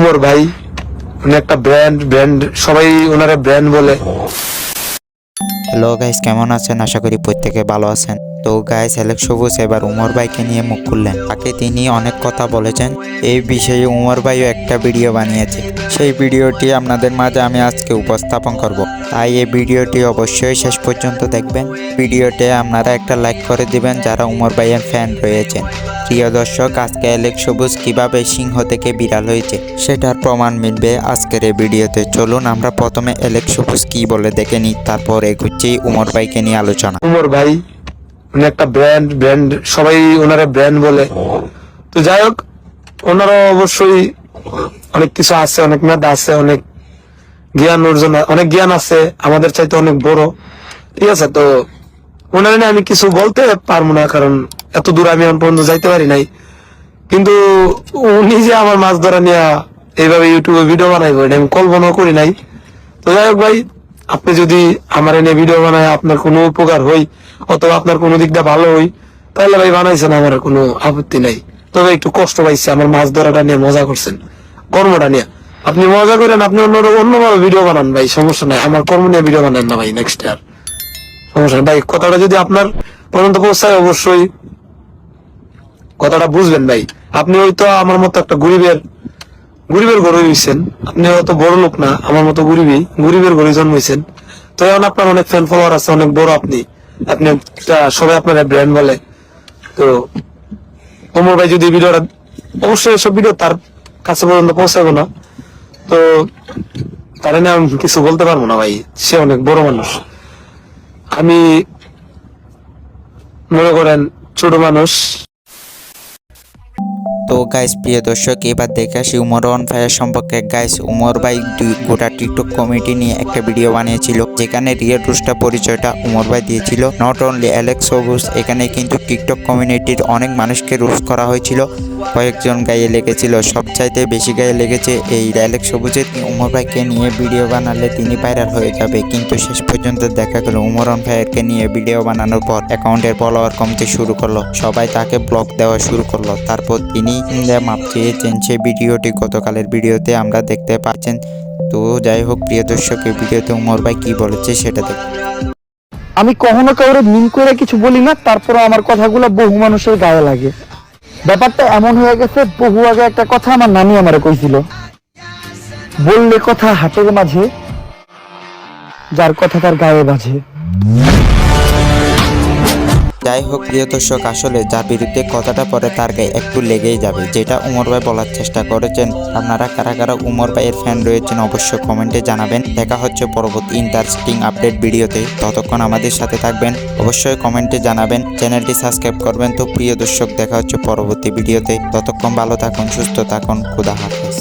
উমর ভাই উনি একটা ব্র্যান্ড সবাই ওনারে ব্র্যান্ড বলে। হ্যালো গাইস, কেমন আছেন? আশা করি প্রত্যেকে ভালো আছেন। তো গাইস, অ্যালেক্স সবুজ এবার উমর ভাইকে নিয়ে মুখ খুললেন। তাকে তিনি অনেক কথা বলেছেন। এই বিষয়ে উমর ভাইও একটা ভিডিও বানিয়েছে। সেই ভিডিওটি আপনাদের মাঝে আমি আজকে উপস্থাপন করব। তাই এই ভিডিওটি অবশ্যই শেষ পর্যন্ত দেখবেন। ভিডিওতে আপনারা একটা লাইক করে দিবেন যারা উমর ভাইয়ের ফ্যান রয়েছেন। প্রিয় দর্শক, আজকে অ্যালেক্স সবুজ কিভাবে সিংহ থেকে বিড়াল হয়েছে সেটার প্রমাণ মিলবে আজকের এই ভিডিওতে। চলুন আমরা প্রথমে অ্যালেক্স সবুজ কি বলে দেখে নিই, তারপর এগুচ্ছি উমর ভাইকে নিয়ে আলোচনা। উমর ভাই উনি একটা ব্র্যান্ড সবাই ওনারে ব্র্যান্ড বলে। তো যাই হোক, ওনারও অবশ্যই অনেক কিছু আছে, অনেক মেধা আছে, অনেক জ্ঞান অর্জন, অনেক জ্ঞান আছে, আমাদের চাইতে অনেক বড়। ঠিক আছে, তো ওনার নিয়ে আমি কিছু বলতে পারবো না, কারণ এত দূর আমি এখন পর্যন্ত যাইতে পারি নাই। কিন্তু উনি যে আমার মাছ ধরা নিয়ে এইভাবে ইউটিউবে ভিডিও বানাইবো এটা আমি কল্পনাও করি নাই। তো যাই হোক ভাই, আপনি যদি আমার এনে ভিডিও বানায় আপনার কোনো উপকার হই অথবা আপনার কোনো দিকটা ভালো হই, তাহলে ভাই বানাইছেন, আমার কোনো আপত্তি নাই। তবে একটু কষ্ট পাইছে, আমার মাছ ধরাটা নিয়ে মজা করছেন, কর্মটা নিয়ে আপনি মজা করেন, আপনি অন্যভাবে ভিডিও বানান ভাই, সমস্যা নাই। আমার কর্ম নিয়ে ভিডিও বানান না ভাই, নেক্সট ইয়ার সমস্যা নেই ভাই। কথাটা যদি আপনার পর্যন্ত পৌঁছায় অবশ্যই কথাটা বুঝবেন ভাই। আপনি হয়তো আমার মতো একটা গরিবের ঘরে হইছেন, আপনি হয়তো বড় লোক না, আমার মতো গরিবের ঘরে জন্মেছেন। তো এখন আপনার অনেক ফ্যান ফলোয়ার আছে, অনেক বড়, আপনি আপনি সবাই আপনার ব্র্যান্ড বলে। তো ওমর ভাই যদি ভিডিওটা, অবশ্যই এসব ভিডিও তার কাছে পর্যন্ত পৌঁছাবো না, তো তার নিয়ে আমি কিছু বলতে পারবো না ভাই। সে অনেক বড় মানুষ, আমি মনে করেন ছোট মানুষ। তো গাইস, প্রিয় দর্শক, এবার দেখে আসি উমর ভাইয়ের সম্পর্কে। গাইস, উমর ভাই গোটা টিকটক কমিটি নিয়ে একটা ভিডিও বানিয়েছিল, যেখানে রিয়েল রুস্টার পরিচয়টা উমর ভাই দিয়েছিল। নট অনলি অ্যালেক্স সবুজ, এখানে কিন্তু টিকটক কমিউনিটির অনেক মানুষকে রোস্ট করা হয়েছিল। কয়েকজন গায়ে লেগেছিল, সবচাইতে বেশি গায়ে লেগেছে এই অ্যালেক্স সবুজের। উমর ভাইকে নিয়ে ভিডিও বানালে তিনি ভাইরাল হয়ে যাবে, কিন্তু শেষ পর্যন্ত দেখা গেল উমর ভাইকে নিয়ে ভিডিও বানানোর পর অ্যাকাউন্টের ফলোয়ার কমতে শুরু করলো, সবাই তাকে ব্লক দেওয়া শুরু করলো। তারপর তিনি মাপ চেয়েছেন। সেই ভিডিওটি গতকালের ভিডিওতে আমরা দেখতে পাচ্ছেন। তো যাই হোক, প্রিয় দর্শক, এই ভিডিওতে উমর ভাই কি বলেছে সেটা দেখুন। আমি কখনো কাউরে মিন করে কিছু বলি না, তারপরে আমার কথাগুলো বহু মানুষের গায়ে লাগে। ব্যাপারটা এমন হয়ে গেছে, বহু আগে একটা কথা আমার নানি আমারে কইছিল, বললে কথা হাটের মাঝে, যার কথা তার গায়ে বাজে। যাই হোক প্রিয় দর্শক, আসলে যার বিরুদ্ধে কথাটা পরে তার গায়ে একটু লেগেই যাবে, যেটা উমর ভাই বলার চেষ্টা করেছেন। আপনারা কারা কারা উমর ভাইয়ের ফ্যান রয়েছেন অবশ্যই কমেন্টে জানাবেন। দেখা হচ্ছে পরবর্তী ইন্টারেস্টিং আপডেট ভিডিওতে, ততক্ষণ আমাদের সাথে থাকবেন, অবশ্যই কমেন্টে জানাবেন, চ্যানেলটি সাবস্ক্রাইব করবেন। তো প্রিয় দর্শক, দেখা হচ্ছে পরবর্তী ভিডিওতে, ততক্ষণ ভালো থাকুন, সুস্থ থাকুন, খোদা হাফেজ।